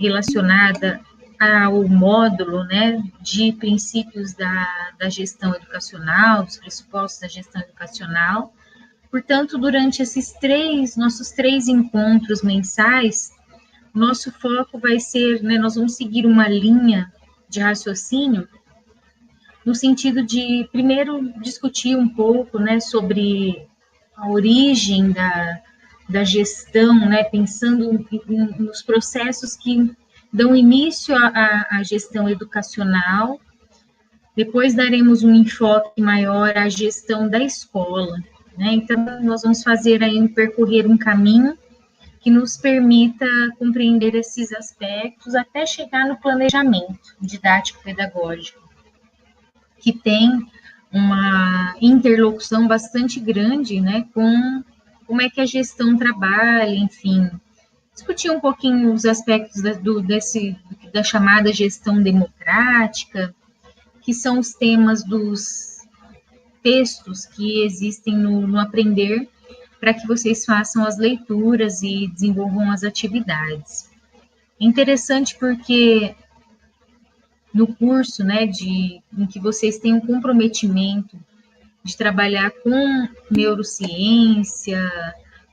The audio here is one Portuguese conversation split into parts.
relacionada ao módulo, né, de princípios da gestão educacional, dos pressupostos da gestão educacional. Portanto, durante nossos três encontros mensais, nosso foco vai ser, né, nós vamos seguir uma linha de raciocínio no sentido de, primeiro, discutir um pouco, né, sobre a origem da gestão, né, pensando nos processos que dão início à gestão educacional. Depois daremos um enfoque maior à gestão da escola, né? Então, nós vamos percorrer um caminho que nos permita compreender esses aspectos até chegar no planejamento didático-pedagógico, que tem uma interlocução bastante grande, né, com como é que a gestão trabalha, enfim, discutir um pouquinho os aspectos da chamada gestão democrática, que são os temas dos textos que existem no Aprender, para que vocês façam as leituras e desenvolvam as atividades. É interessante porque no curso, né, em que vocês têm um comprometimento de trabalhar com neurociência,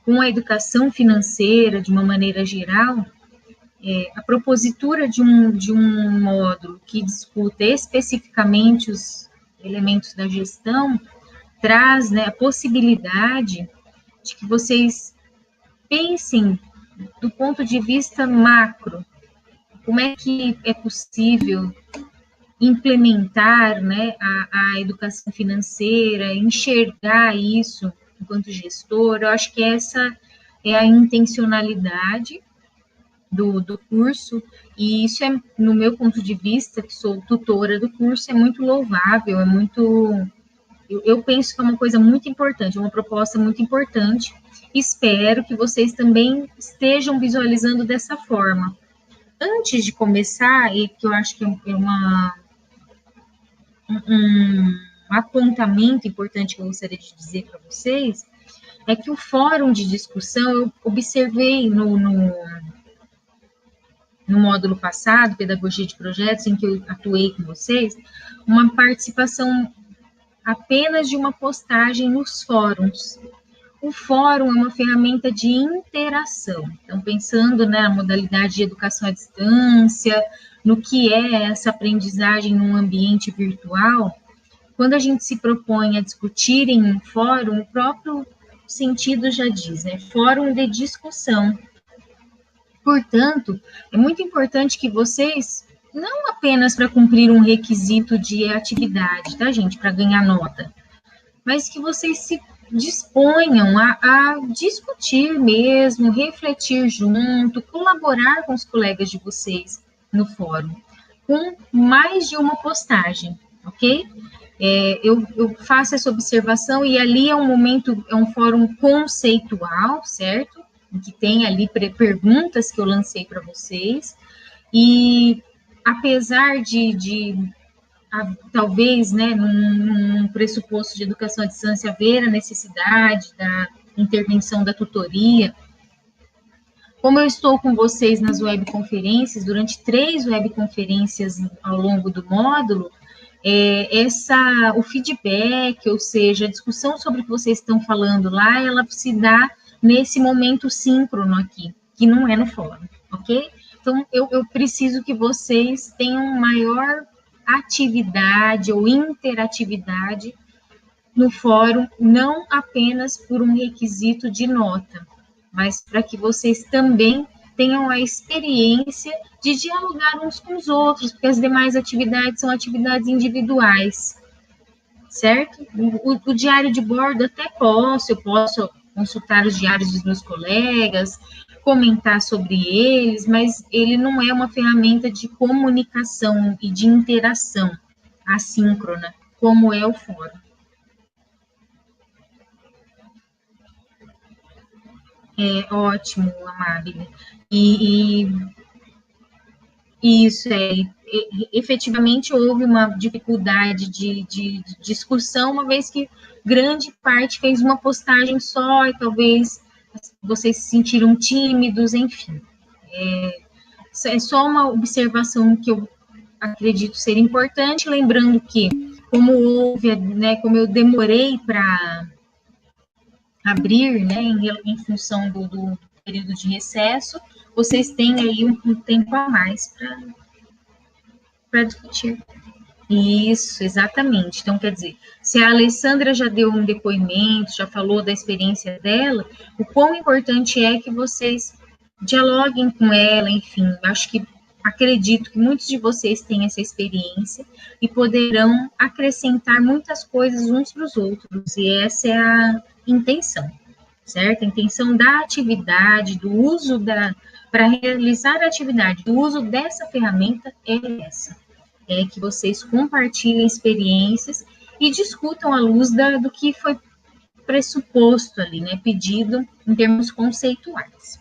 com a educação financeira de uma maneira geral, a propositura de um módulo que discuta especificamente os elementos da gestão traz, né, a possibilidade de que vocês pensem do ponto de vista macro, como é que é possível implementar, né, a educação financeira, enxergar isso enquanto gestor. Eu acho que essa é a intencionalidade do curso, e isso é, no meu ponto de vista, que sou tutora do curso, é muito louvável, é muito... Eu penso que é uma coisa muito importante, uma proposta muito importante. Espero que vocês também estejam visualizando dessa forma. Antes de começar, e que eu acho que é um apontamento importante que eu gostaria de dizer para vocês, é que o fórum de discussão, eu observei no módulo passado, Pedagogia de Projetos, em que eu atuei com vocês, uma participação apenas de uma postagem nos fóruns. O fórum é uma ferramenta de interação. Então, pensando na modalidade de educação à distância, no que é essa aprendizagem num ambiente virtual, quando a gente se propõe a discutir em um fórum, o próprio sentido já diz, né? Fórum de discussão. Portanto, é muito importante que vocês, não apenas para cumprir um requisito de atividade, tá, gente, para ganhar nota, mas que vocês se disponham a discutir mesmo, refletir junto, colaborar com os colegas de vocês no fórum, com mais de uma postagem, ok? Eu faço essa observação e ali é um momento, é um fórum conceitual, certo? Em que tem ali perguntas que eu lancei para vocês, e apesar talvez, né, num pressuposto de educação à distância, haver a necessidade da intervenção da tutoria, como eu estou com vocês nas webconferências, durante 3 webconferências ao longo do módulo, o feedback, ou seja, a discussão sobre o que vocês estão falando lá, ela se dá nesse momento síncrono aqui, que não é no fórum, ok? Então, eu preciso que vocês tenham maior atividade ou interatividade no fórum, não apenas por um requisito de nota, mas para que vocês também tenham a experiência de dialogar uns com os outros, porque as demais atividades são atividades individuais, certo? O diário de bordo até eu posso consultar os diários dos meus colegas, comentar sobre eles, mas ele não é uma ferramenta de comunicação e de interação assíncrona, como é o fórum. Ótimo, Amabile. E isso efetivamente houve uma dificuldade de discussão, uma vez que grande parte fez uma postagem só e talvez vocês se sentiram tímidos, enfim. é só uma observação que eu acredito ser importante, lembrando que, como houve, né, como eu demorei para abrir, né, em função do período de recesso, vocês têm aí um tempo a mais para discutir. Isso, exatamente. Então, quer dizer, se a Alessandra já deu um depoimento, já falou da experiência dela, o quão importante é que vocês dialoguem com ela, enfim, acho que acredito que muitos de vocês têm essa experiência e poderão acrescentar muitas coisas uns para os outros, e essa é a intenção, certo? A intenção da atividade, do uso para realizar a atividade, do uso dessa ferramenta é essa. É que vocês compartilhem experiências e discutam à luz do que foi pressuposto ali, né, pedido em termos conceituais.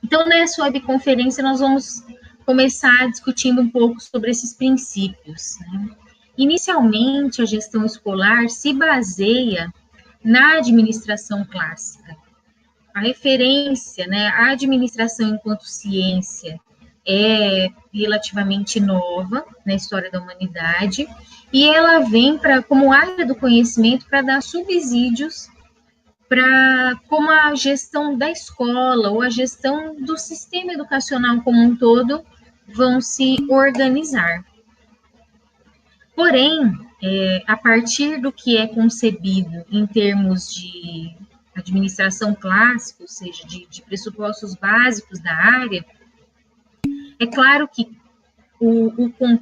Então, nessa webconferência, nós vamos começar discutindo um pouco sobre esses princípios, né? Inicialmente, a gestão escolar se baseia na administração clássica. A referência, né, a administração enquanto ciência é relativamente nova na história da humanidade e ela vem como área do conhecimento para dar subsídios para como a gestão da escola ou a gestão do sistema educacional como um todo vão se organizar. Porém, a partir do que é concebido em termos de administração clássica, ou seja, de pressupostos básicos da área, é claro que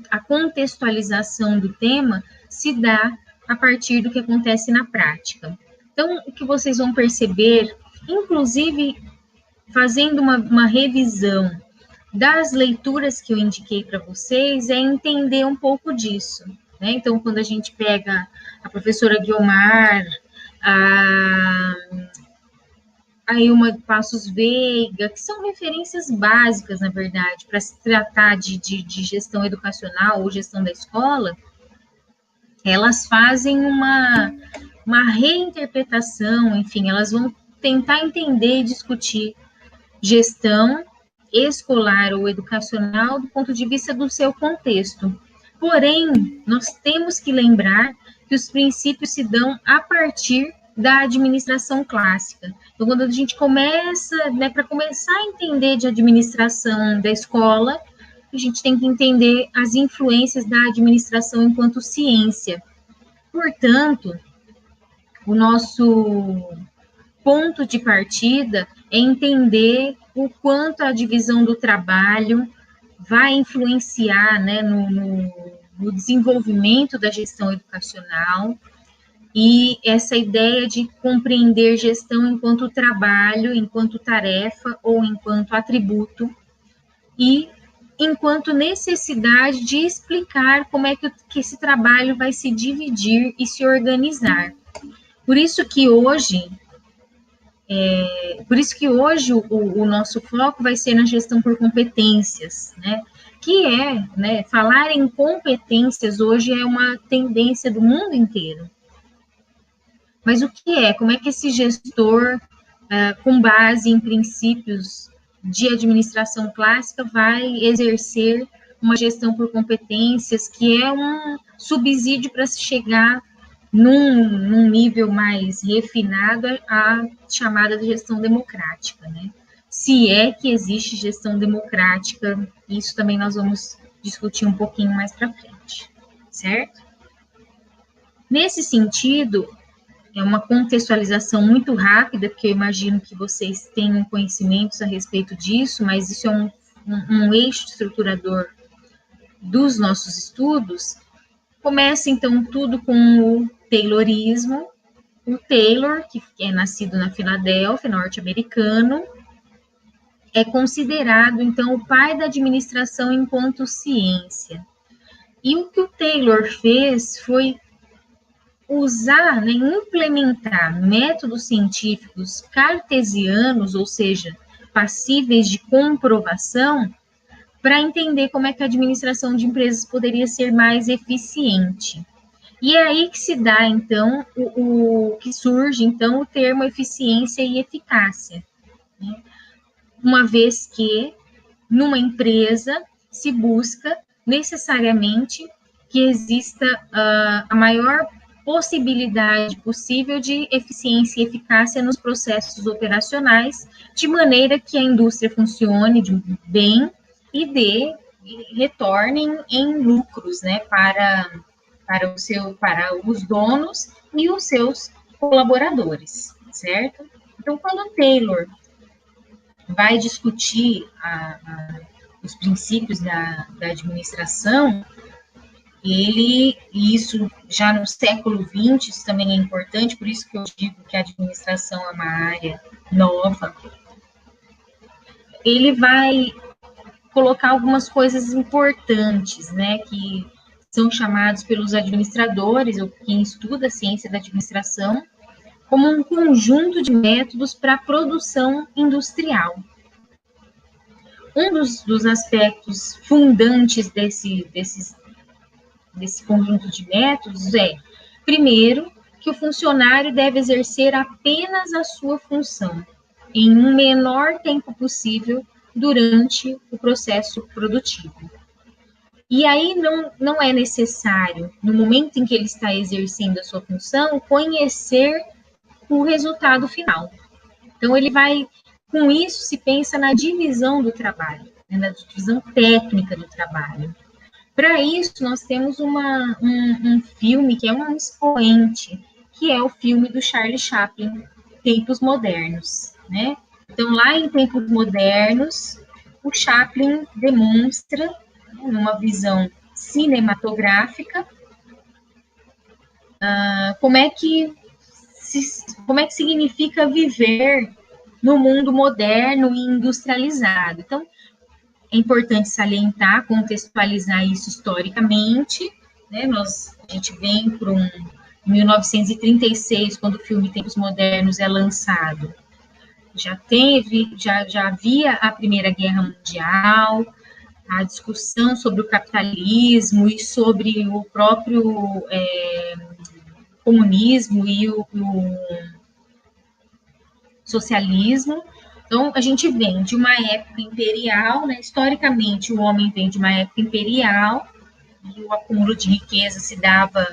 a contextualização do tema se dá a partir do que acontece na prática. Então, o que vocês vão perceber, inclusive fazendo uma revisão das leituras que eu indiquei para vocês, é entender um pouco disso, né? Então, quando a gente pega a professora Guiomar, a Ilma Passos Veiga, que são referências básicas, na verdade, para se tratar de gestão educacional ou gestão da escola, elas fazem uma reinterpretação, enfim, elas vão tentar entender e discutir gestão escolar ou educacional do ponto de vista do seu contexto. Porém, nós temos que lembrar que os princípios se dão a partir da administração clássica. Então, quando a gente começa, né, para começar a entender de administração da escola, a gente tem que entender as influências da administração enquanto ciência. Portanto, o nosso ponto de partida é entender o quanto a divisão do trabalho vai influenciar, né, no desenvolvimento da gestão educacional, e essa ideia de compreender gestão enquanto trabalho, enquanto tarefa ou enquanto atributo, e enquanto necessidade de explicar como é que esse trabalho vai se dividir e se organizar. Por isso que hoje o nosso foco vai ser na gestão por competências, né? Que né, falar em competências hoje é uma tendência do mundo inteiro. Mas o que é? Como é que esse gestor, com base em princípios de administração clássica, vai exercer uma gestão por competências, que é um subsídio para se chegar num nível mais refinado à chamada de gestão democrática, né? Se é que existe gestão democrática, isso também nós vamos discutir um pouquinho mais para frente, certo? Nesse sentido, é uma contextualização muito rápida, porque eu imagino que vocês tenham conhecimentos a respeito disso, mas isso é um eixo estruturador dos nossos estudos. Começa, então, tudo com o Taylorismo. O Taylor, que é nascido na Filadélfia, norte-americano, é considerado, então, o pai da administração enquanto ciência. E o que o Taylor fez foi usar, né, implementar métodos científicos cartesianos, ou seja, passíveis de comprovação, para entender como é que a administração de empresas poderia ser mais eficiente. E é aí que se dá, então, que surge, então, o termo eficiência e eficácia, né? Uma vez que numa empresa se busca necessariamente que exista a maior possibilidade possível de eficiência e eficácia nos processos operacionais, de maneira que a indústria funcione bem e retornem em lucros, né, para os donos e os seus colaboradores, certo? Então, quando o Taylor vai discutir os princípios da administração, e isso já no século XX, isso também é importante, por isso que eu digo que a administração é uma área nova, ele vai colocar algumas coisas importantes, né, que são chamados pelos administradores, ou quem estuda a ciência da administração, como um conjunto de métodos para a produção industrial. Um dos aspectos fundantes desse conjunto de métodos é, primeiro, que o funcionário deve exercer apenas a sua função, em um menor tempo possível durante o processo produtivo. E aí não é necessário, no momento em que ele está exercendo a sua função, conhecer o resultado final. Então, ele vai, com isso, se pensa na divisão do trabalho, né, na divisão técnica do trabalho. Para isso, nós temos um filme que é um expoente, que é o filme do Charlie Chaplin, Tempos Modernos, né? Então, lá em Tempos Modernos, o Chaplin demonstra, numa visão cinematográfica, como é que significa viver no mundo moderno e industrializado. Então, é importante salientar, contextualizar isso historicamente, né? A gente vem para 1936, quando o filme Tempos Modernos é lançado. Já havia a Primeira Guerra Mundial, a discussão sobre o capitalismo e sobre o próprio comunismo e o socialismo. Então, a gente vem de uma época imperial, né? Historicamente, o homem vem de uma época imperial, e o acúmulo de riqueza se dava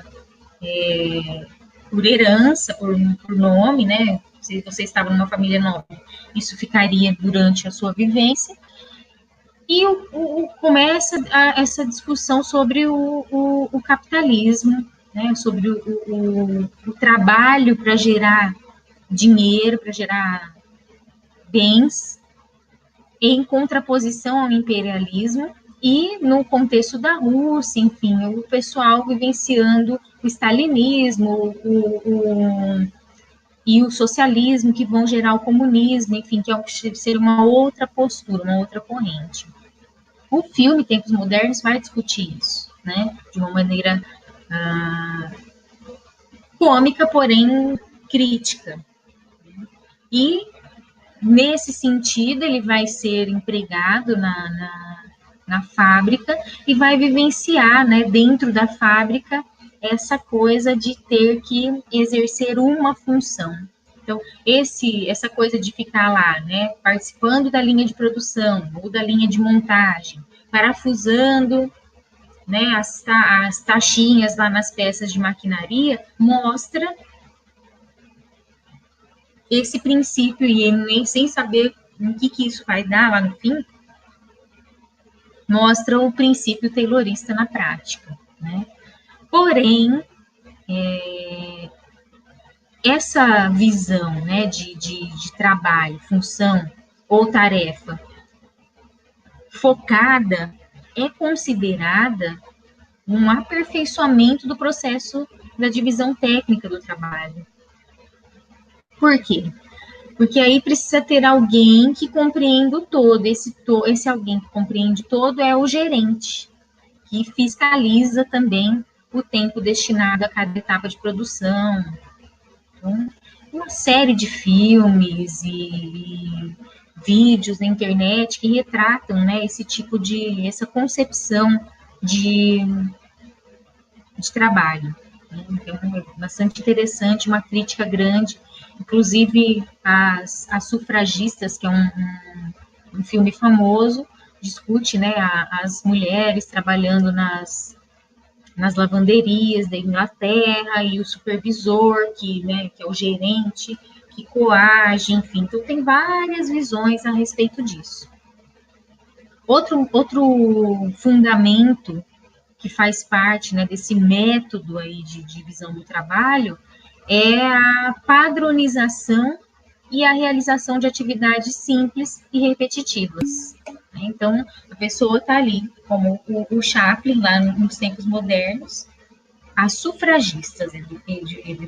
por herança, por nome, né? Se você estava numa família nobre, isso ficaria durante a sua vivência. E começa essa discussão sobre o capitalismo, né? Sobre o trabalho para gerar dinheiro, para gerar bens, em contraposição ao imperialismo, e no contexto da Rússia, enfim, o pessoal vivenciando o stalinismo e o socialismo, que vão gerar o comunismo, enfim, que é ser uma outra postura, uma outra corrente. O filme Tempos Modernos vai discutir isso, né, de uma maneira cômica, porém crítica. E nesse sentido, ele vai ser empregado na fábrica e vai vivenciar, né, dentro da fábrica, essa coisa de ter que exercer uma função. Então, essa coisa de ficar lá, né, participando da linha de produção ou da linha de montagem, parafusando, né, as taxinhas lá nas peças de maquinaria, mostra esse princípio, e nem sem saber o que isso vai dar lá no fim, mostra o princípio taylorista na prática, né? Porém, essa visão, né, de trabalho, função ou tarefa focada é considerada um aperfeiçoamento do processo da divisão técnica do trabalho. Por quê? Porque aí precisa ter alguém que compreenda o todo. Esse alguém que compreende todo é o gerente, que fiscaliza também o tempo destinado a cada etapa de produção. Então, uma série de filmes e vídeos na internet que retratam, né, essa concepção de trabalho. Então, é bastante interessante, uma crítica grande. Inclusive, as sufragistas, que é um filme famoso, discute, né, as mulheres trabalhando nas lavanderias da Inglaterra e o supervisor, né, que é o gerente, que coage, enfim. Então, tem várias visões a respeito disso. Outro fundamento que faz parte, né, desse método aí de divisão do trabalho é a padronização e a realização de atividades simples e repetitivas. Então, a pessoa está ali, como o Chaplin, lá nos tempos modernos, as sufragistas,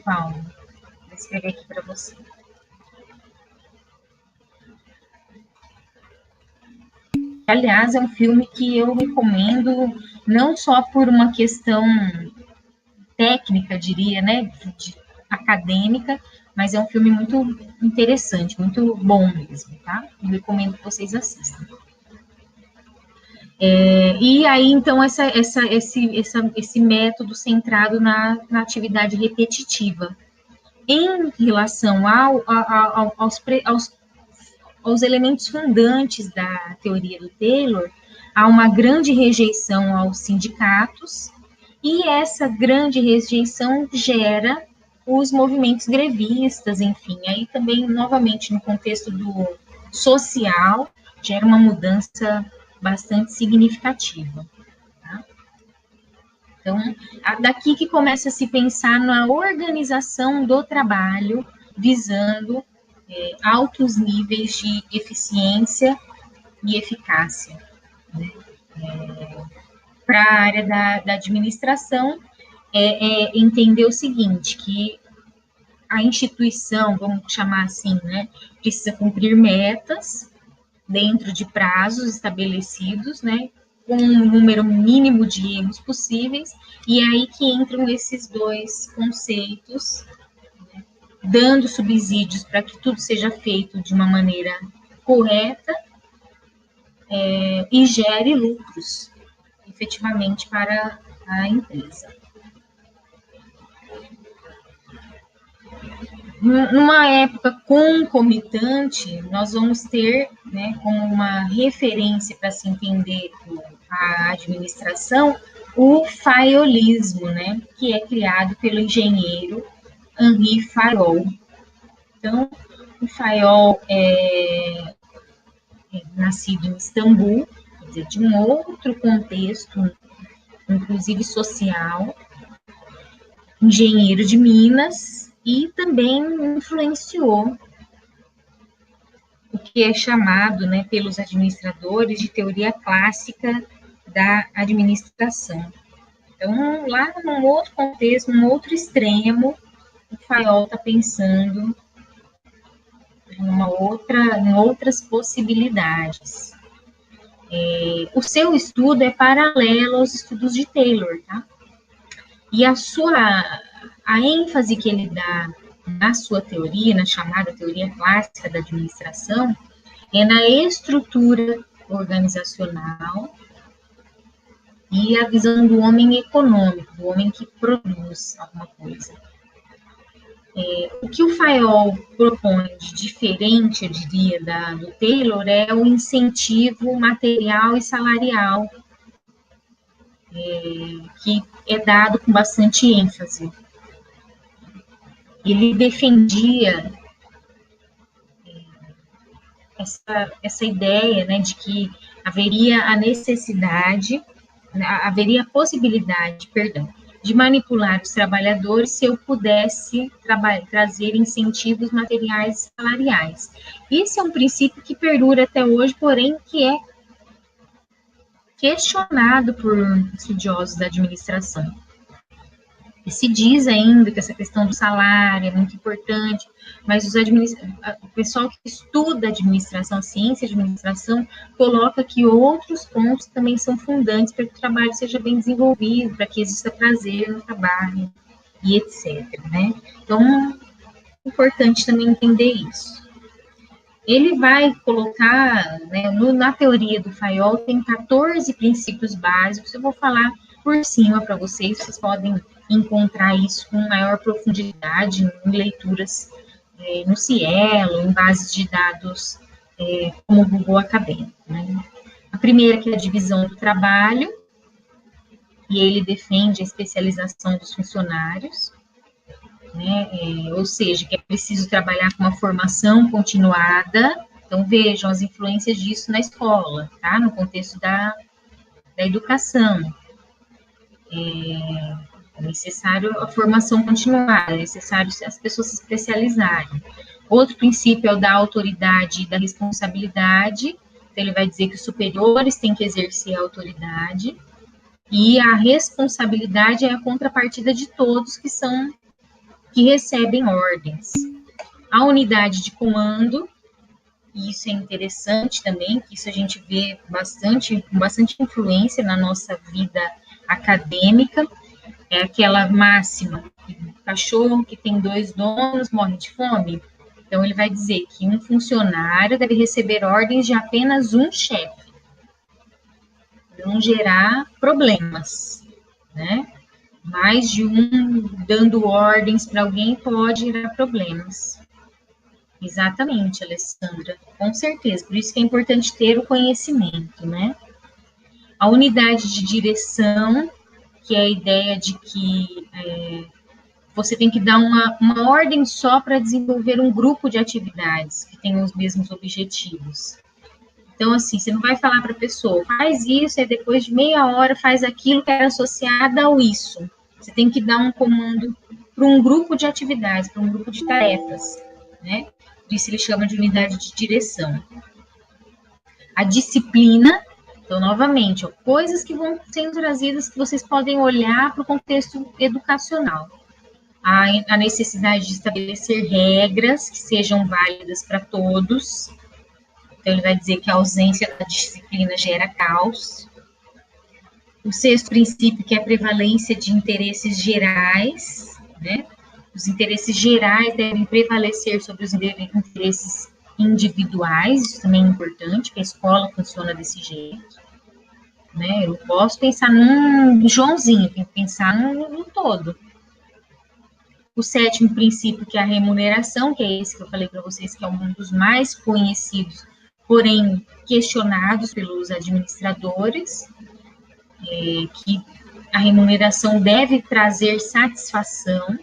Paulo. Vou escrever aqui para você. Aliás, é um filme que eu recomendo, não só por uma questão técnica, diria, né, acadêmica, mas é um filme muito interessante, muito bom mesmo, tá? Eu recomendo que vocês assistam. E aí, então, esse método centrado na atividade repetitiva. Em relação aos elementos fundantes da teoria do Taylor, há uma grande rejeição aos sindicatos, e essa grande rejeição gera os movimentos grevistas, enfim, aí também, novamente, no contexto do social, gera uma mudança bastante significativa. Tá? Então, daqui que começa a se pensar na organização do trabalho, visando altos níveis de eficiência e eficácia. Né? Para a área da administração, entender o seguinte, que a instituição, vamos chamar assim, né, precisa cumprir metas dentro de prazos estabelecidos, né, com um número mínimo de erros possíveis, e é aí que entram esses dois conceitos, né, dando subsídios para que tudo seja feito de uma maneira correta e gere lucros, efetivamente, para a empresa. Numa época concomitante, nós vamos ter, né, como uma referência para se entender a administração, o faiolismo, né, que é criado pelo engenheiro Henri Fayol. Então, o Fayol é nascido em Istambul, quer dizer, de um outro contexto, inclusive social, engenheiro de Minas, e também influenciou o que é chamado, né, pelos administradores de teoria clássica da administração. Então, lá num outro contexto, num outro extremo, o Fayol está pensando em outras possibilidades. O seu estudo é paralelo aos estudos de Taylor, tá? E a ênfase que ele dá na sua teoria, na chamada teoria clássica da administração, é na estrutura organizacional e a visão do homem econômico, do homem que produz alguma coisa. O que o Fayol propõe de diferente, eu diria, do Taylor, é o incentivo material e salarial, que é dado com bastante ênfase. Ele defendia essa ideia, né, de que haveria a possibilidade, de manipular os trabalhadores se eu pudesse trazer incentivos materiais e salariais. Esse é um princípio que perdura até hoje, porém que é questionado por estudiosos da administração. E se diz ainda que essa questão do salário é muito importante, mas o pessoal que estuda administração, ciência de administração, coloca que outros pontos também são fundantes para que o trabalho seja bem desenvolvido, para que exista prazer no trabalho, e etc. Né? Então, é importante também entender isso. Ele vai colocar, né, na teoria do Fayol, tem 14 princípios básicos, eu vou falar por cima para vocês podem encontrar isso com maior profundidade em leituras no Cielo, em bases de dados como o Google Acadêmico. Né? A primeira, que é a divisão do trabalho, e ele defende a especialização dos funcionários, né? Ou seja, que é preciso trabalhar com uma formação continuada. Então, vejam as influências disso na escola, tá? No contexto da educação. É necessário a formação continuada, é necessário as pessoas se especializarem. Outro princípio é o da autoridade e da responsabilidade. Então, ele vai dizer que os superiores têm que exercer a autoridade, e a responsabilidade é a contrapartida de todos que recebem ordens. A unidade de comando, e isso é interessante também, que isso a gente vê com bastante influência na nossa vida acadêmica, é aquela máxima, o cachorro que tem 2 donos morre de fome. Então, ele vai dizer que um funcionário deve receber ordens de apenas um chefe, não gerar problemas, né? Mais de um dando ordens para alguém pode gerar problemas. Exatamente, Alessandra, com certeza. Por isso que é importante ter o conhecimento, né? A unidade de direção, que é a ideia de que você tem que dar uma ordem só para desenvolver um grupo de atividades que tenham os mesmos objetivos. Então, assim, você não vai falar para a pessoa, faz isso, e depois de meia hora faz aquilo que era associado ao isso. Você tem que dar um comando para um grupo de atividades, para um grupo de tarefas, né? Por isso ele chama de unidade de direção. A disciplina, então, novamente, coisas que vão sendo trazidas que vocês podem olhar para o contexto educacional. A necessidade de estabelecer regras que sejam válidas para todos. Então, ele vai dizer que a ausência da disciplina gera caos. O 6º princípio, que é a prevalência de interesses gerais, né? Os interesses gerais devem prevalecer sobre os interesses individuais, isso também é importante, que a escola funciona desse jeito, né? Eu posso pensar num Joãozinho, tenho que pensar no todo. O 7º princípio, que é a remuneração, que é esse que eu falei para vocês, que é um dos mais conhecidos, porém questionados pelos administradores, que a remuneração deve trazer satisfação.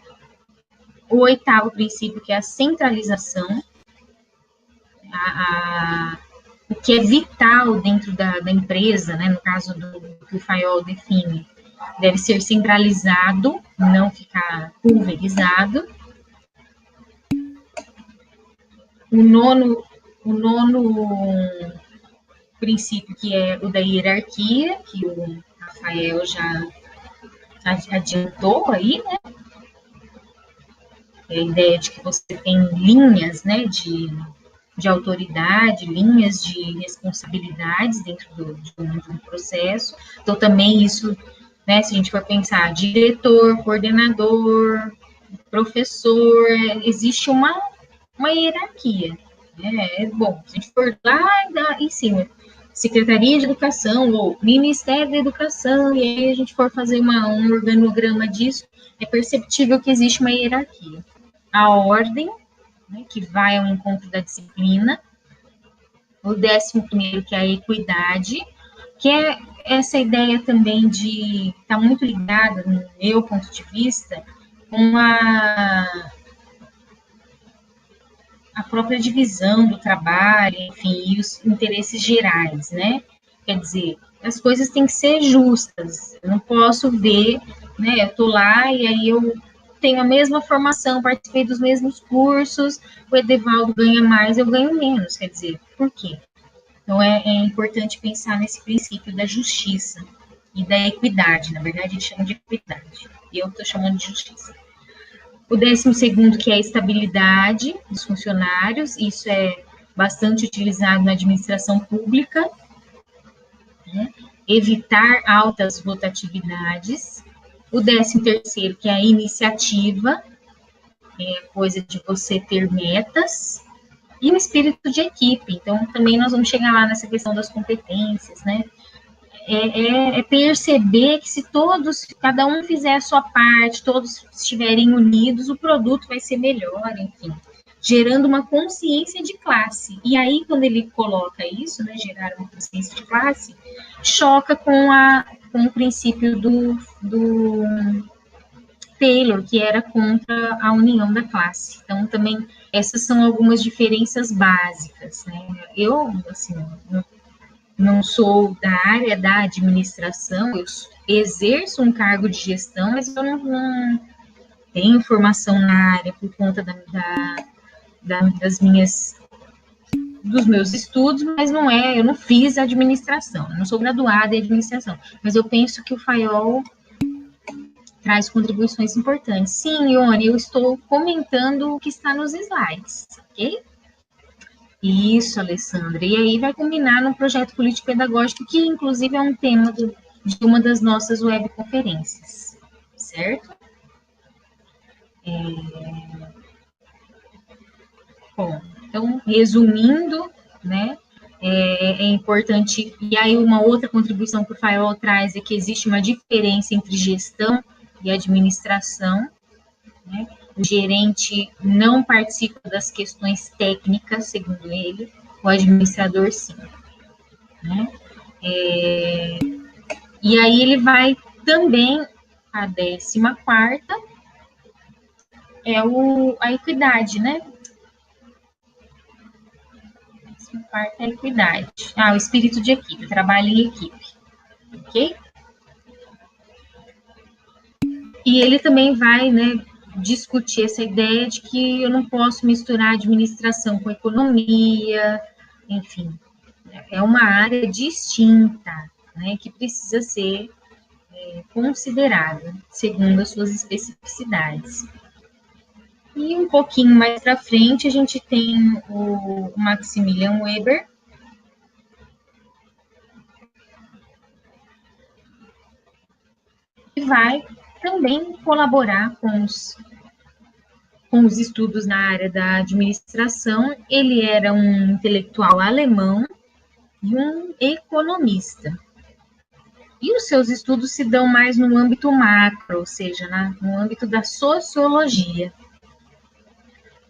O 8º princípio, que é a centralização, o que é vital dentro da empresa, né, no caso do que o Fayol define, deve ser centralizado, não ficar pulverizado. O nono princípio, que é o da hierarquia, que o Rafael já adiantou aí, né? É a ideia de que você tem linhas, né, de autoridade, linhas de responsabilidades dentro de um processo. Então, também isso, né, se a gente for pensar, diretor, coordenador, professor, existe uma hierarquia. Bom, se a gente for lá em cima, Secretaria de Educação ou Ministério da Educação, e aí a gente for fazer um organograma disso, é perceptível que existe uma hierarquia. A ordem, né, que vai ao encontro da disciplina. O 11º, que é a equidade, que é essa ideia também de está muito ligada, no meu ponto de vista, com a própria divisão do trabalho, enfim, e os interesses gerais, né? Quer dizer, as coisas têm que ser justas. Eu não posso ver, né? Eu estou lá e aí eu tenho a mesma formação, participei dos mesmos cursos, o Edevaldo ganha mais, eu ganho menos. Quer dizer, por quê? Então, é importante pensar nesse princípio da justiça e da equidade. Na verdade, eles chamam de equidade. E eu estou chamando de justiça. O 12º, que é a estabilidade dos funcionários, isso é bastante utilizado na administração pública, né? Evitar altas rotatividades. O 13º, que é a iniciativa, é coisa de você ter metas, e o espírito de equipe. Então, também nós vamos chegar lá nessa questão das competências, né? É perceber que se cada um fizer a sua parte, todos estiverem unidos, o produto vai ser melhor, enfim. gerando uma consciência de classe. E aí, quando ele coloca isso, né, gerar uma consciência de classe, choca com o princípio do Taylor, que era contra a união da classe. Então, também, essas são algumas diferenças básicas, né? Eu, assim, não sou da área da administração, eu exerço um cargo de gestão, mas eu não tenho formação na área por conta dos meus estudos, mas eu não fiz administração, eu não sou graduada em administração, mas eu penso que o Fayol traz contribuições importantes. Sim, Ione, eu estou comentando o que está nos slides, ok? Isso, Alessandra. E aí vai combinar no projeto político-pedagógico, que inclusive é um tema de uma das nossas webconferências, certo? Bom, então, resumindo, né, é importante, e aí uma outra contribuição que o Fayol traz é que existe uma diferença entre gestão e administração, né? O gerente não participa das questões técnicas, segundo ele, o administrador sim, né? E aí ele vai também, a 14ª, a equidade, né? Quarta é a equidade. O espírito de equipe, trabalho em equipe, ok? E ele também vai, né, discutir essa ideia de que eu não posso misturar administração com economia, enfim, é uma área distinta, né, que precisa ser considerada segundo as suas especificidades. E um pouquinho mais para frente a gente tem o Maximilian Weber, que vai também colaborar com os estudos na área da administração. Ele era um intelectual alemão e um economista. E os seus estudos se dão mais no âmbito macro, ou seja, no âmbito da sociologia.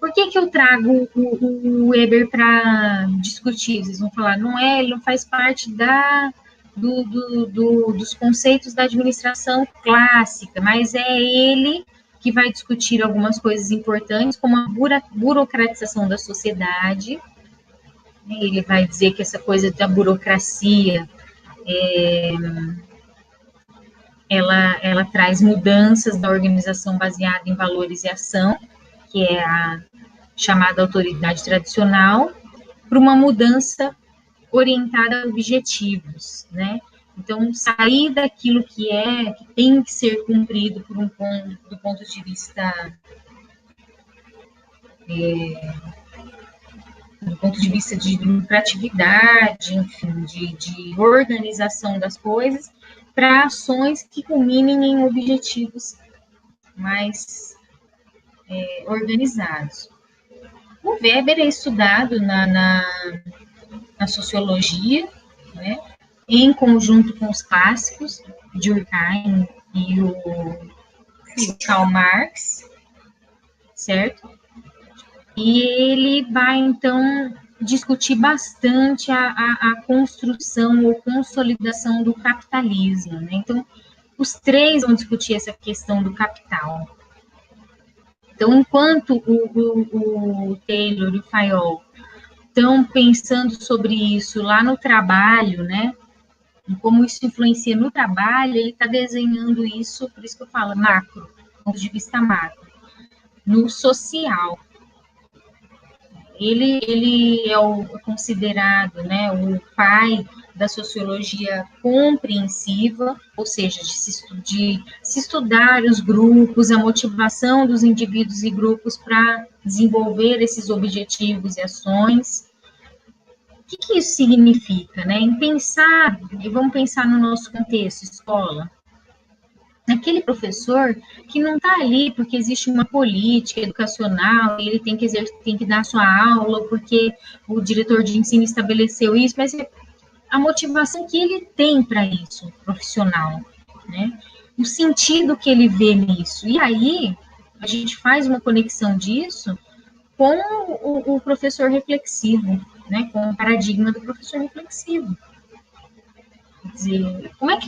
Por que eu trago o Weber para discutir? Vocês vão falar, ele não faz parte dos conceitos da administração clássica, mas é ele que vai discutir algumas coisas importantes, como a burocratização da sociedade. Ele vai dizer que essa coisa da burocracia ela traz mudanças da organização baseada em valores e ação, que é a chamada autoridade tradicional, para uma mudança orientada a objetivos, né? Então, sair daquilo que tem que ser cumprido do ponto de vista de lucratividade, enfim, de organização das coisas, para ações que culminem em objetivos mais organizados. O Weber é estudado na sociologia, né, em conjunto com os clássicos, Durkheim e o Karl Marx, certo? E ele vai, então, discutir bastante a construção ou consolidação do capitalismo, né? Então, os três vão discutir essa questão do capital. Então, enquanto o Taylor e o Fayol estão pensando sobre isso lá no trabalho, né? E como isso influencia no trabalho, ele está desenhando isso, por isso que eu falo macro, do ponto de vista macro, no social. Ele é considerado, né, o pai da sociologia compreensiva, ou seja, de se estudar os grupos, a motivação dos indivíduos e grupos para desenvolver esses objetivos e ações. O que isso significa, né? Em pensar, e vamos pensar no nosso contexto, escola, naquele professor que não está ali porque existe uma política educacional e ele tem que dar sua aula porque o diretor de ensino estabeleceu isso, mas a motivação que ele tem para isso, profissional, né? O sentido que ele vê nisso. E aí, a gente faz uma conexão disso com o professor reflexivo, né, com o paradigma do professor reflexivo. Quer dizer, como é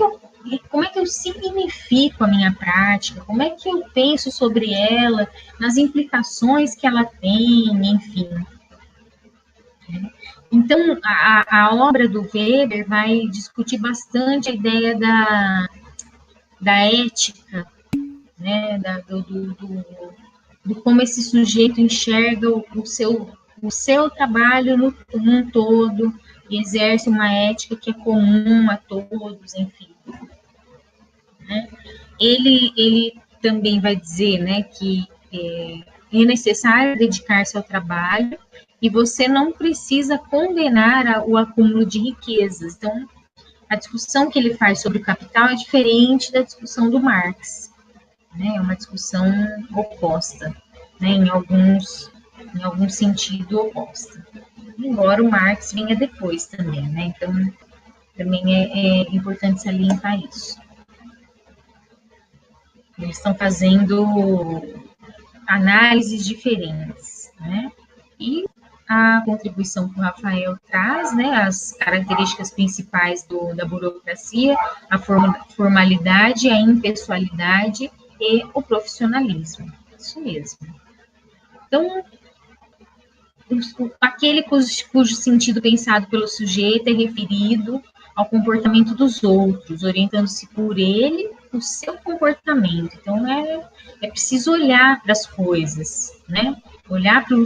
que eu significo a minha prática, como é que eu penso sobre ela, nas implicações que ela tem, enfim. Então, a obra do Weber vai discutir bastante a ideia da ética, né, do como esse sujeito enxerga o seu trabalho num todo e exerce uma ética que é comum a todos, enfim. Né? Ele também vai dizer, né, que é necessário dedicar-se ao trabalho e você não precisa condenar o acúmulo de riquezas. Então, a discussão que ele faz sobre o capital é diferente da discussão do Marx, né? É uma discussão oposta, né? Em algum sentido oposta. Embora o Marx venha depois também, né? Então, também é importante salientar isso. Eles estão fazendo análises diferentes, né? E a contribuição que o Rafael traz, né, as características principais da burocracia, a formalidade, a impessoalidade e o profissionalismo. Isso mesmo. Então, aquele cujo sentido pensado pelo sujeito é referido ao comportamento dos outros, orientando-se por ele, o seu comportamento. Então, é preciso olhar para as coisas, né? Olhar para o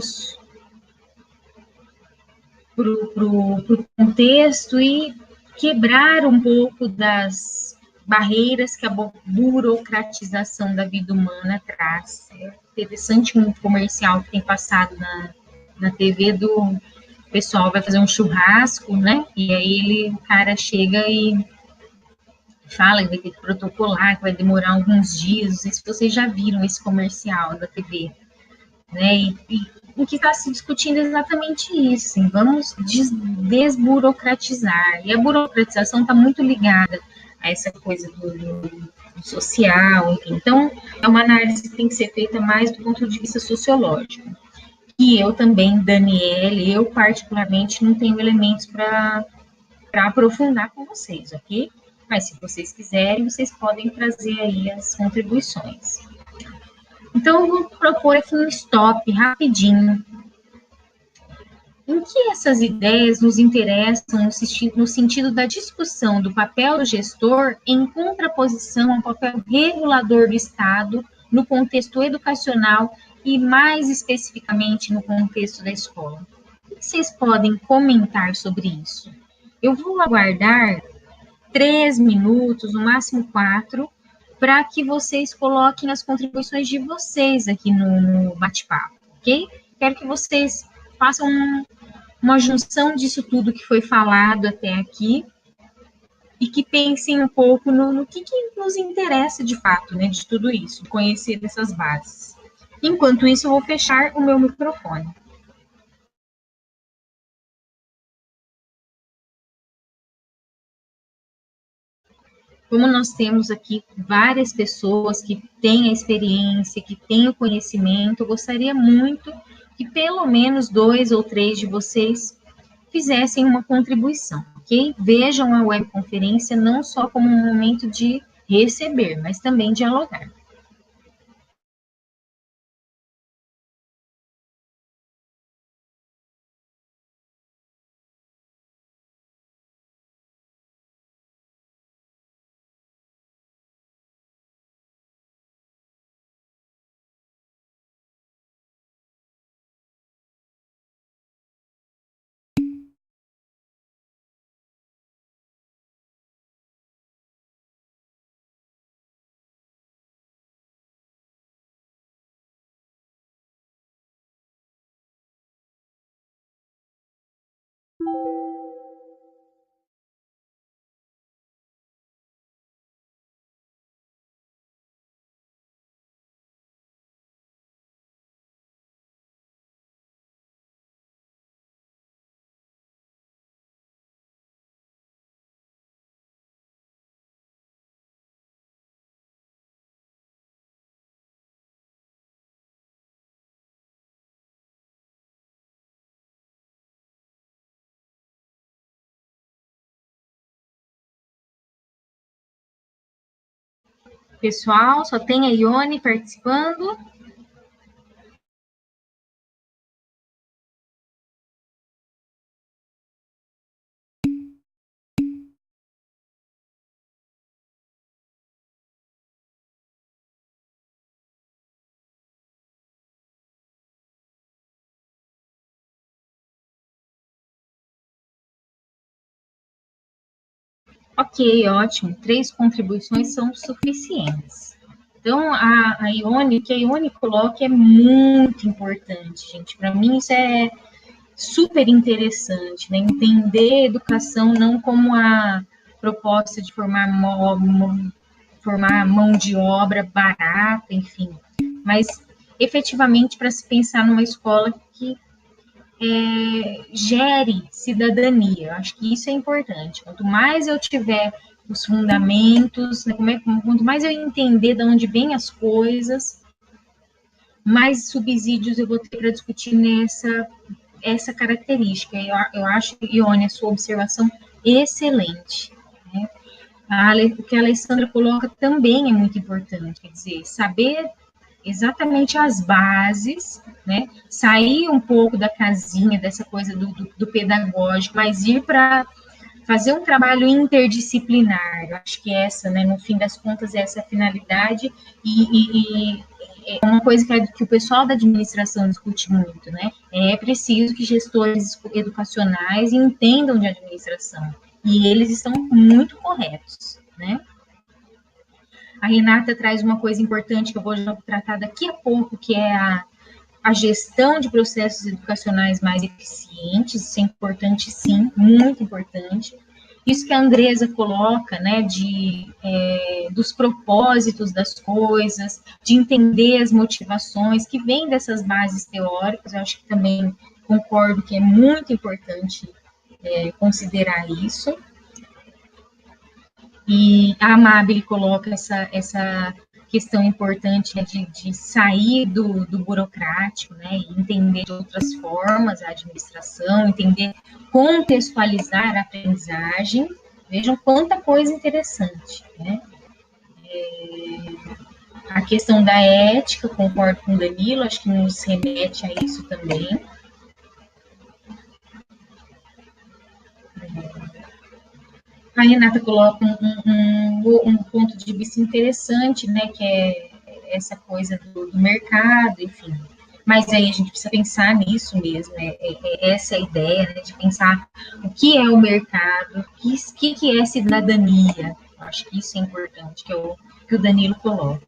contexto e quebrar um pouco das barreiras que a burocratização da vida humana traz. É interessante um comercial que tem passado na TV do pessoal vai fazer um churrasco, né? E aí o cara chega e fala que vai ter que protocolar, que vai demorar alguns dias. Não sei se vocês já viram esse comercial da TV, né? E o que está se discutindo é exatamente isso. Assim, vamos desburocratizar. E a burocratização está muito ligada a essa coisa do social, enfim. Então, é uma análise que tem que ser feita mais do ponto de vista sociológico. E eu também, Daniele, eu particularmente não tenho elementos para aprofundar com vocês, ok? Mas se vocês quiserem, vocês podem trazer aí as contribuições. Então, eu vou propor aqui um stop rapidinho. Em que essas ideias nos interessam no sentido da discussão do papel do gestor em contraposição ao papel regulador do Estado no contexto educacional e, mais especificamente, no contexto da escola? O que vocês podem comentar sobre isso? Eu vou aguardar 3 minutos, no máximo 4, para que vocês coloquem as contribuições de vocês aqui no bate-papo, ok? Quero que vocês façam uma junção disso tudo que foi falado até aqui e que pensem um pouco no que nos interessa de fato, né, de tudo isso, conhecer essas bases. Enquanto isso, eu vou fechar o meu microfone. Como nós temos aqui várias pessoas que têm a experiência, que têm o conhecimento, eu gostaria muito que pelo menos 2 ou 3 de vocês fizessem uma contribuição, ok? Vejam a webconferência não só como um momento de receber, mas também dialogar. Pessoal, só tem a Ione participando. Ok, ótimo. 3 contribuições são suficientes. Então, a Ione, o que a Ione coloca é muito importante, gente. Para mim, isso é super interessante, né? Entender a educação não como a proposta de formar mão de obra barata, enfim, mas efetivamente para se pensar numa escola que gere cidadania. Eu acho que isso é importante. Quanto mais eu tiver os fundamentos, né, quanto mais eu entender de onde vêm as coisas, mais subsídios eu vou ter para discutir essa característica. Eu acho, Ione, a sua observação excelente. Né? O que a Alessandra coloca também é muito importante, quer dizer, saber exatamente as bases, né? Sair um pouco da casinha, dessa coisa do pedagógico, mas ir para fazer um trabalho interdisciplinar. Eu acho que essa, né, no fim das contas, essa é a finalidade e é uma coisa que o pessoal da administração discute muito, né? É preciso que gestores educacionais entendam de administração. E eles estão muito corretos, né? A Renata traz uma coisa importante que eu vou tratar daqui a pouco, que é a gestão de processos educacionais mais eficientes. Isso é importante, sim, muito importante. Isso que a Andresa coloca, né, dos propósitos das coisas, de entender as motivações, que vêm dessas bases teóricas, eu acho que também concordo que é muito importante considerar isso. E a Amabile coloca essa questão importante, né, de sair do burocrático, né, e entender de outras formas a administração, entender contextualizar a aprendizagem. Vejam quanta coisa interessante, né? A questão da ética, concordo com o Danilo, acho que nos remete a isso também. A Renata coloca um ponto de vista interessante, né, que é essa coisa do mercado, enfim. Mas aí a gente precisa pensar nisso mesmo, essa é a ideia, né, de pensar o que é o mercado, o que é cidadania. Eu acho que isso é importante, que o Danilo coloca.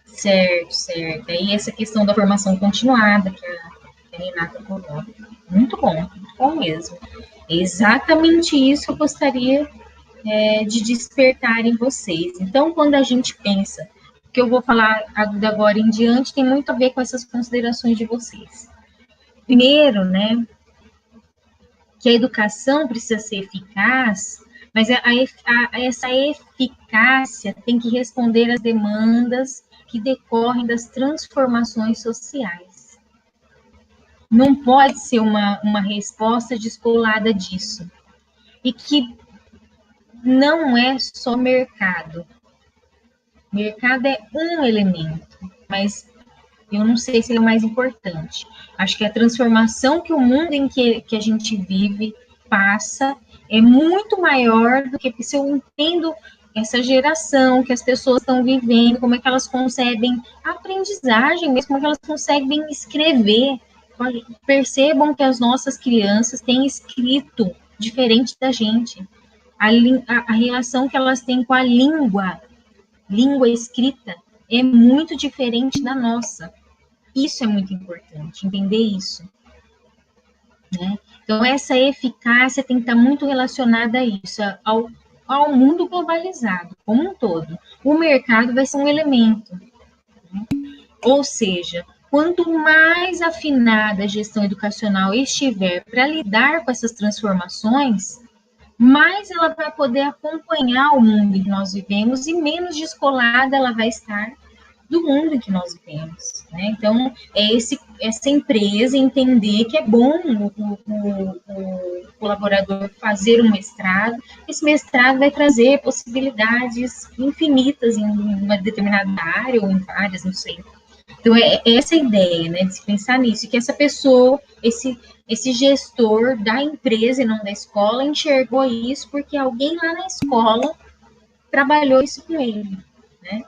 Certo, certo. Aí essa questão da formação continuada que a Renata coloca. Muito bom mesmo. É exatamente isso que eu gostaria de despertar em vocês. Então, quando a gente pensa, o que eu vou falar de agora em diante tem muito a ver com essas considerações de vocês. Primeiro, né, que a educação precisa ser eficaz, mas essa eficácia tem que responder às demandas que decorrem das transformações sociais. Não pode ser uma resposta descolada disso. E que não é só mercado. Mercado é um elemento, mas eu não sei se ele é o mais importante. Acho que a transformação que o mundo em que a gente vive passa é muito maior do que se eu entendo essa geração que as pessoas estão vivendo, como é que elas concebem a aprendizagem, mesmo como é que elas conseguem escrever. Percebam que as nossas crianças têm escrito diferente da gente. A relação que elas têm com a língua escrita, é muito diferente da nossa. Isso é muito importante, entender isso. Né? Então, essa eficácia tem que estar muito relacionada a isso, ao mundo globalizado, como um todo. O mercado vai ser um elemento. Né? Ou seja, quanto mais afinada a gestão educacional estiver para lidar com essas transformações, mais ela vai poder acompanhar o mundo em que nós vivemos e menos descolada ela vai estar do mundo em que nós vivemos, né? Então, essa empresa entender que é bom o colaborador fazer um mestrado, esse mestrado vai trazer possibilidades infinitas em uma determinada área ou em várias, não sei. Então, é essa a ideia, né, de se pensar nisso, que essa pessoa, esse gestor da empresa e não da escola enxergou isso porque alguém lá na escola trabalhou isso com ele, né?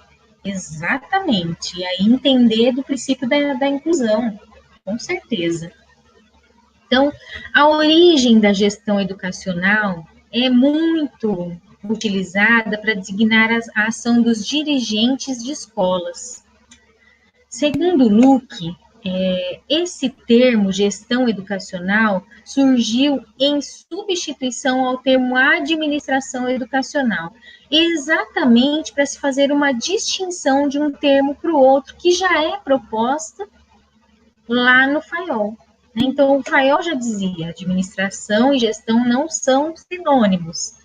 Exatamente. E aí entender do princípio da inclusão, com certeza. Então, a origem da gestão educacional é muito utilizada para designar a ação dos dirigentes de escolas. Segundo Luque, esse termo, gestão educacional, surgiu em substituição ao termo administração educacional, exatamente para se fazer uma distinção de um termo para o outro, que já é proposta lá no Fayol. Então, o Fayol já dizia, administração e gestão não são sinônimos.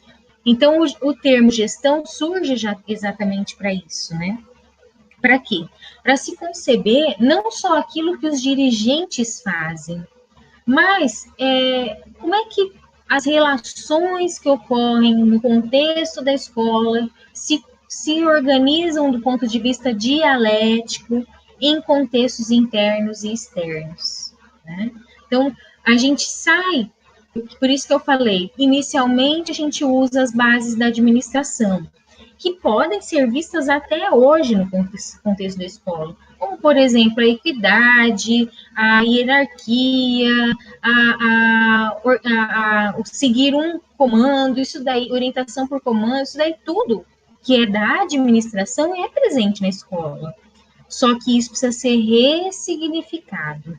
Então, o termo gestão surge já exatamente para isso, né? Para quê? Para se conceber não só aquilo que os dirigentes fazem, mas como é que as relações que ocorrem no contexto da escola se organizam do ponto de vista dialético em contextos internos e externos, né? Então, a gente sai, por isso que eu falei, inicialmente a gente usa as bases da administração, que podem ser vistas até hoje no contexto da escola, como, por exemplo, a equidade, a hierarquia, o seguir um comando, isso daí, orientação por comando, isso daí tudo que é da administração é presente na escola. Só que isso precisa ser ressignificado,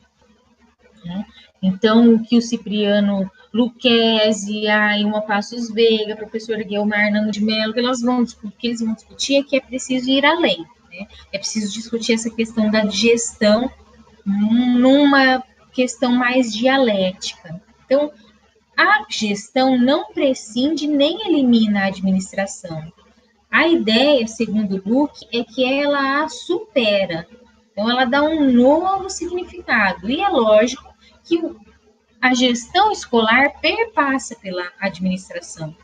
né? Então, o que o Cipriano Lucchesi, a Ilma Passos Veiga, a professora Guilmar Nando de Mello, que eles vão discutir é que é preciso ir além, né? É preciso discutir essa questão da gestão numa questão mais dialética. Então, a gestão não prescinde nem elimina a administração. A ideia, segundo Luque, é que ela a supera. Então, ela dá um novo significado. E é lógico que a gestão escolar perpassa pela administração.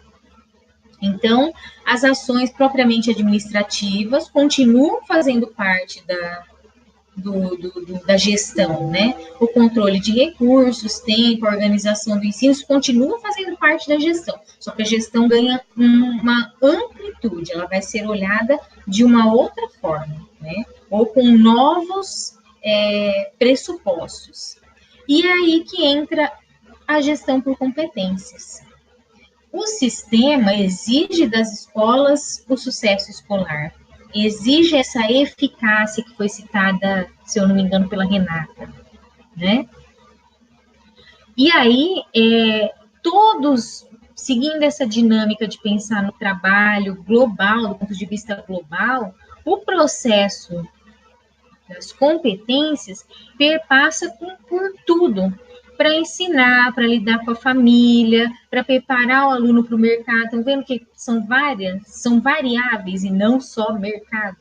Então, as ações propriamente administrativas continuam fazendo parte da gestão, né? O controle de recursos, tempo, a organização do ensino, isso continua fazendo parte da gestão. Só que a gestão ganha uma amplitude, ela vai ser olhada de uma outra forma, né? Ou com novos pressupostos. E é aí que entra a gestão por competências. O sistema exige das escolas o sucesso escolar, exige essa eficácia que foi citada, se eu não me engano, pela Renata, né? E aí, todos, seguindo essa dinâmica de pensar no trabalho global, do ponto de vista global, o processo das competências perpassa por tudo, para ensinar, para lidar com a família, para preparar o aluno para o mercado. Estão vendo que são variáveis e não só mercado.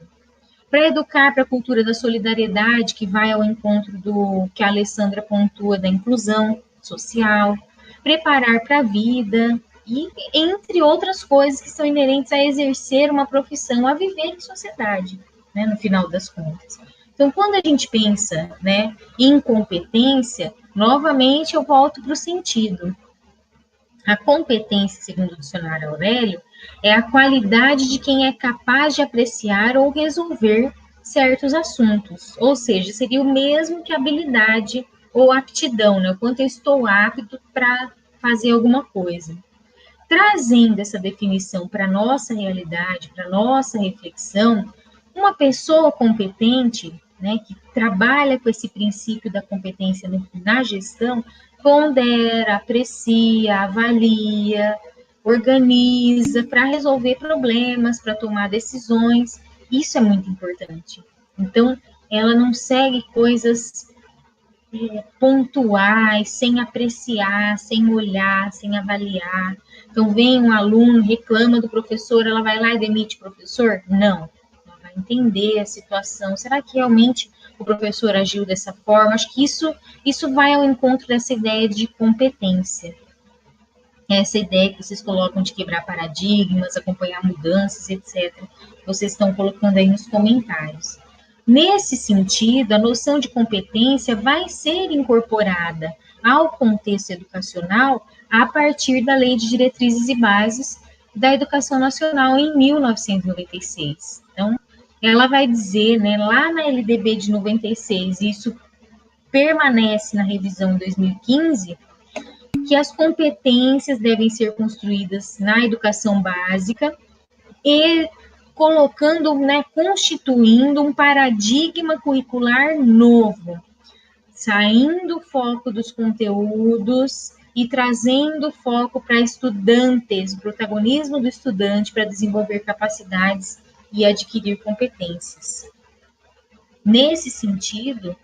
Para educar para a cultura da solidariedade, que vai ao encontro do que a Alessandra pontua da inclusão social, preparar para a vida, e entre outras coisas que são inerentes a exercer uma profissão, a viver em sociedade, né, no final das contas. Então, quando a gente pensa, né, em competência, novamente eu volto para o sentido. A competência, segundo o dicionário Aurélio, é a qualidade de quem é capaz de apreciar ou resolver certos assuntos. Ou seja, seria o mesmo que habilidade ou aptidão, né? O quanto eu estou apto para fazer alguma coisa. Trazendo essa definição para a nossa realidade, para a nossa reflexão, uma pessoa competente, né, que trabalha com esse princípio da competência na gestão, pondera, aprecia, avalia, organiza para resolver problemas, para tomar decisões. Isso é muito importante. Então, ela não segue coisas pontuais, sem apreciar, sem olhar, sem avaliar. Então, vem um aluno, reclama do professor, ela vai lá e demite o professor? Não. Ela vai entender a situação. Será que realmente o professor agiu dessa forma? Acho que isso vai ao encontro dessa ideia de competência. Essa ideia que vocês colocam de quebrar paradigmas, acompanhar mudanças, etc. Vocês estão colocando aí nos comentários. Nesse sentido, a noção de competência vai ser incorporada ao contexto educacional a partir da Lei de Diretrizes e Bases da Educação Nacional em 1996. Então, ela vai dizer, né, lá na LDB de 96, e isso permanece na revisão em 2015, que as competências devem ser construídas na educação básica e colocando, né, constituindo um paradigma curricular novo, saindo o foco dos conteúdos e trazendo foco para estudantes, o protagonismo do estudante para desenvolver capacidades e adquirir competências. Nesse sentido,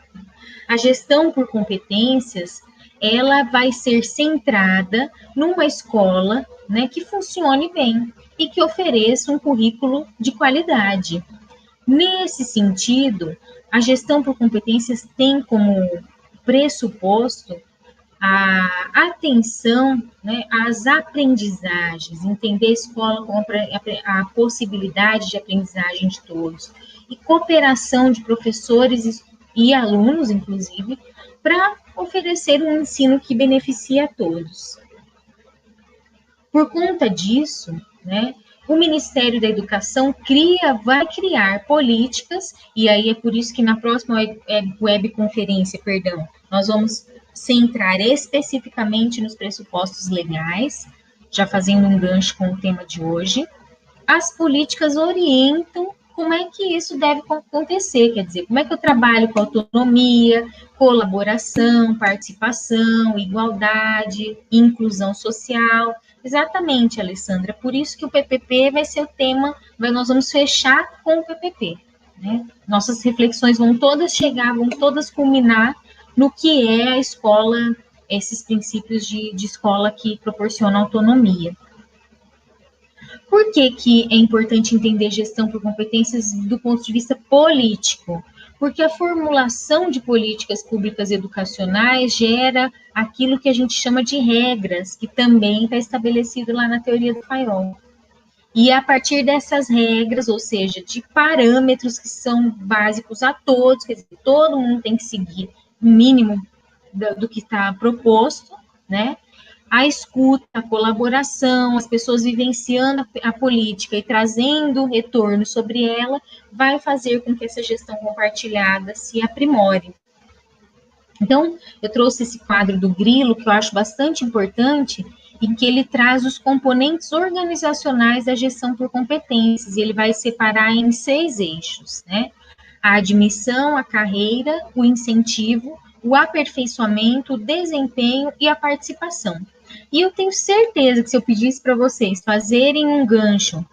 a gestão por competências, ela vai ser centrada numa escola, né, que funcione bem e que ofereça um currículo de qualidade. Nesse sentido, a gestão por competências tem como pressuposto a atenção, né, às aprendizagens, entender a escola como a possibilidade de aprendizagem de todos, e cooperação de professores e alunos, inclusive, para oferecer um ensino que beneficie a todos. Por conta disso, né, o Ministério da Educação vai criar políticas, e aí é por isso que na próxima webconferência, nós vamos centrar especificamente nos pressupostos legais, já fazendo um gancho com o tema de hoje. As políticas orientam como é que isso deve acontecer, quer dizer, como é que eu trabalho com autonomia, colaboração, participação, igualdade, inclusão social. Exatamente, Alessandra, por isso que o PPP vai ser o tema, nós vamos fechar com o PPP, né? Nossas reflexões vão todas culminar no que é a escola, esses princípios de escola que proporcionam autonomia. Por que é importante entender gestão por competências do ponto de vista político? Porque a formulação de políticas públicas educacionais gera aquilo que a gente chama de regras, que também está estabelecido lá na teoria do Fayol. E a partir dessas regras, ou seja, de parâmetros que são básicos a todos, quer dizer, todo mundo tem que seguir o mínimo do que está proposto, né? A escuta, a colaboração, as pessoas vivenciando a política e trazendo retorno sobre ela, vai fazer com que essa gestão compartilhada se aprimore. Então, eu trouxe esse quadro do Grilo, que eu acho bastante importante, em que ele traz os componentes organizacionais da gestão por competências, e ele vai separar em 6 eixos, né? A admissão, a carreira, o incentivo, o aperfeiçoamento, o desempenho e a participação. E eu tenho certeza que se eu pedisse para vocês fazerem um gancho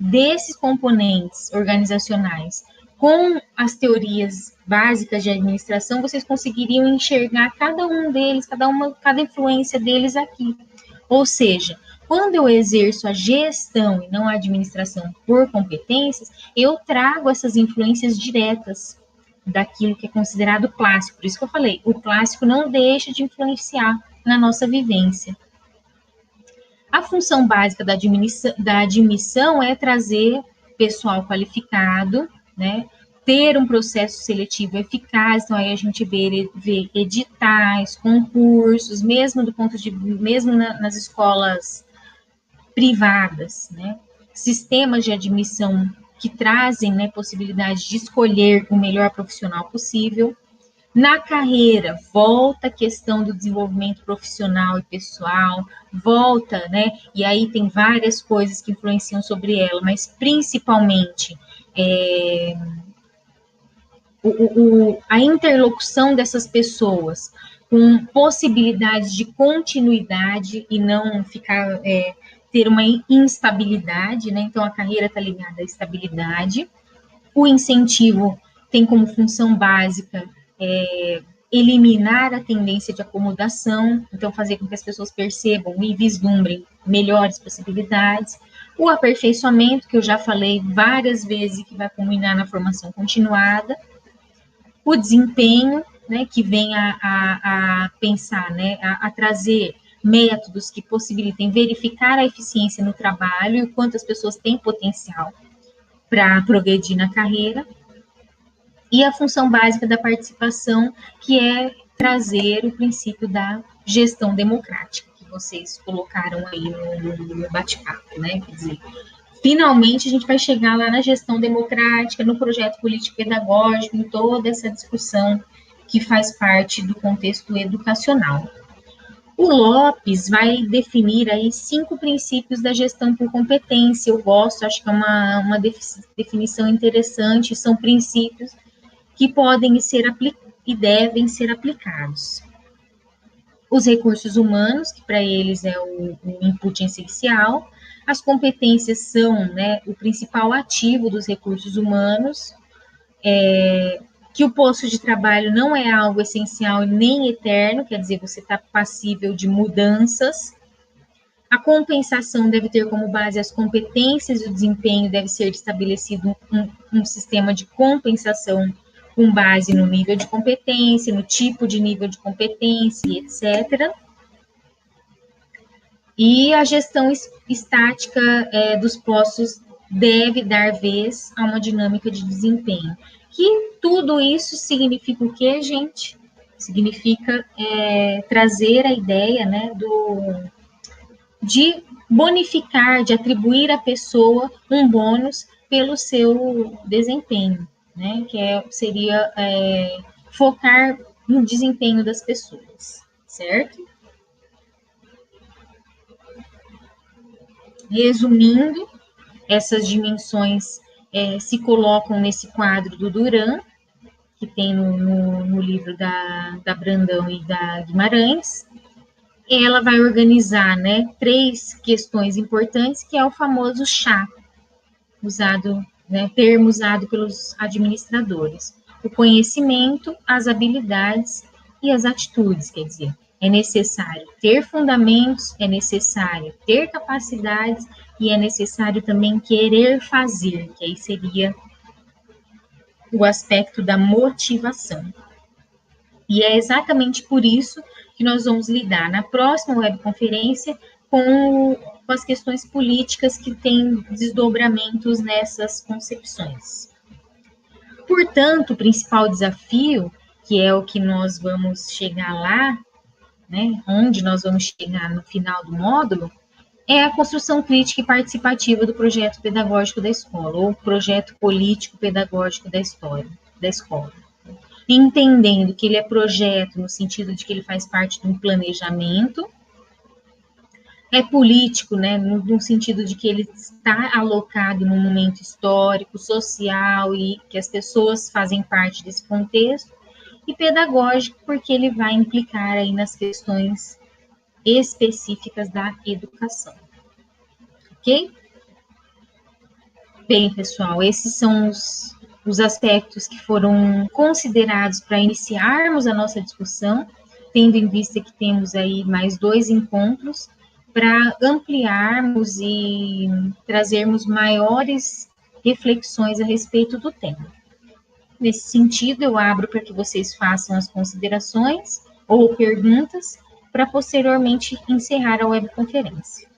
desses componentes organizacionais com as teorias básicas de administração, vocês conseguiriam enxergar cada um deles, cada influência deles aqui. Ou seja, quando eu exerço a gestão e não a administração por competências, eu trago essas influências diretas daquilo que é considerado clássico. Por isso que eu falei, o clássico não deixa de influenciar na nossa vivência. A função básica da admissão é trazer pessoal qualificado, né? Ter um processo seletivo eficaz, então aí a gente vê editais, concursos, mesmo nas escolas privadas, né? Sistemas de admissão que trazem, né, possibilidade de escolher o melhor profissional possível. Na carreira, volta a questão do desenvolvimento profissional e pessoal, volta, né? E aí tem várias coisas que influenciam sobre ela, mas principalmente a interlocução dessas pessoas com possibilidades de continuidade e não ficar ter uma instabilidade, né? Então a carreira está ligada à estabilidade. O incentivo tem como função básica eliminar a tendência de acomodação, então fazer com que as pessoas percebam e vislumbrem melhores possibilidades. O aperfeiçoamento, que eu já falei várias vezes, que vai culminar na formação continuada. O desempenho, né, que vem a pensar, né, a trazer métodos que possibilitem verificar a eficiência no trabalho e o quanto as pessoas têm potencial para progredir na carreira. E a função básica da participação, que é trazer o princípio da gestão democrática, que vocês colocaram aí no bate-papo, né? Quer dizer, finalmente a gente vai chegar lá na gestão democrática, no projeto político-pedagógico, em toda essa discussão que faz parte do contexto educacional. O Lopes vai definir aí 5 princípios da gestão por competência. Eu gosto, acho que é uma definição interessante, são princípios que podem ser e devem ser aplicados. Os recursos humanos, que para eles é o input essencial. As competências são, né, o principal ativo dos recursos humanos, que o posto de trabalho não é algo essencial nem eterno, quer dizer, você está passível de mudanças. A compensação deve ter como base as competências e o desempenho deve ser estabelecido um sistema de compensação com base no nível de competência, no tipo de nível de competência, etc. E a gestão estática dos postos deve dar vez a uma dinâmica de desempenho. Que tudo isso significa o quê, gente? Significa trazer a ideia, né, de bonificar, de atribuir à pessoa um bônus pelo seu desempenho, né? Que seria focar no desempenho das pessoas, certo? Resumindo, essas dimensões se colocam nesse quadro do Duran, que tem no livro da Brandão e da Guimarães. Ela vai organizar, né, 3 questões importantes, que é o famoso chá, usado, né, termo usado pelos administradores. O conhecimento, as habilidades e as atitudes, quer dizer, é necessário ter fundamentos, é necessário ter capacidades e é necessário também querer fazer, que aí seria o aspecto da motivação. E é exatamente por isso que nós vamos lidar na próxima webconferência com as questões políticas que têm desdobramentos nessas concepções. Portanto, o principal desafio, que é o que nós vamos chegar lá, né, onde nós vamos chegar no final do módulo, é a construção crítica e participativa do projeto pedagógico da escola, ou projeto político-pedagógico da escola. Entendendo que ele é projeto no sentido de que ele faz parte de um planejamento, é político, né, no sentido de que ele está alocado num momento histórico, social e que as pessoas fazem parte desse contexto, e pedagógico porque ele vai implicar aí nas questões específicas da educação. Ok? Bem, pessoal, esses são os aspectos que foram considerados para iniciarmos a nossa discussão, tendo em vista que temos aí mais 2 encontros para ampliarmos e trazermos maiores reflexões a respeito do tema. Nesse sentido, eu abro para que vocês façam as considerações ou perguntas para posteriormente encerrar a webconferência.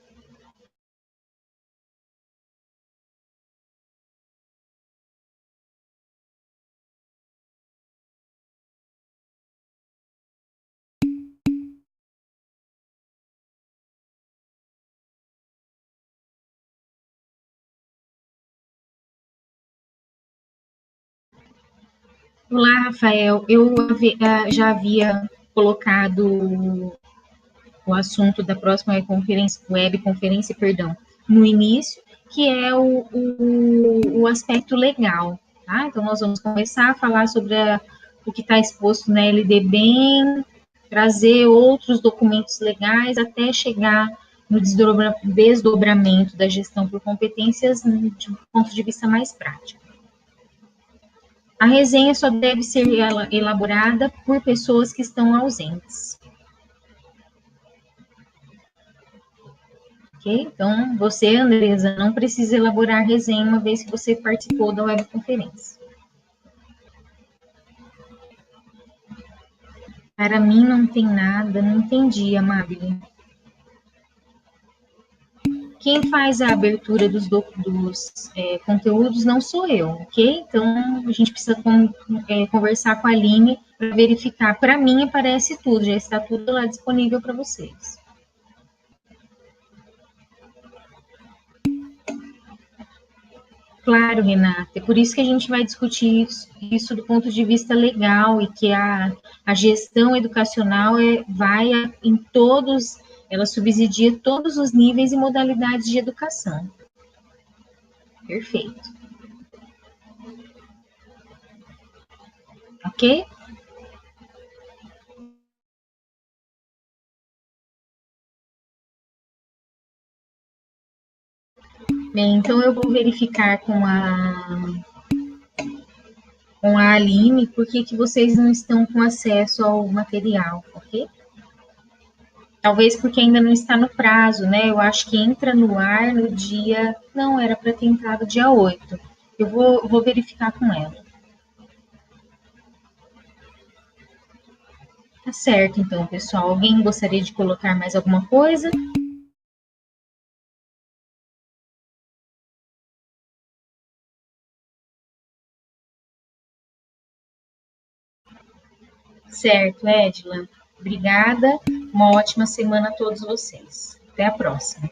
Olá, Rafael. Eu já havia colocado o assunto da próxima webconferência, perdão, no início, que é o aspecto legal, tá? Então, nós vamos começar a falar sobre o que está exposto na LDB, trazer outros documentos legais até chegar no desdobramento da gestão por competências de um ponto de vista mais prático. A resenha só deve ser elaborada por pessoas que estão ausentes. Ok? ok? Então, você, Andresa, não precisa elaborar resenha uma vez que você participou da webconferência. Para mim não tem nada, não entendi, Amabile. Quem faz a abertura dos conteúdos não sou eu, ok? Então, a gente precisa conversar com a Aline para verificar. Para mim, aparece tudo, já está tudo lá disponível para vocês. Claro, Renata, é por isso que a gente vai discutir isso do ponto de vista legal e que a gestão educacional vai em todos, ela subsidia todos os níveis e modalidades de educação. Perfeito. Ok? Bem, então eu vou verificar com a Aline por que vocês não estão com acesso ao material, ok? Talvez porque ainda não está no prazo, né? Eu acho que entra no ar no dia. Não, era para ter entrado dia 8. Eu vou verificar com ela. Tá certo, então, pessoal. Alguém gostaria de colocar mais alguma coisa? Certo, Edila. Obrigada. Uma ótima semana a todos vocês. Até a próxima.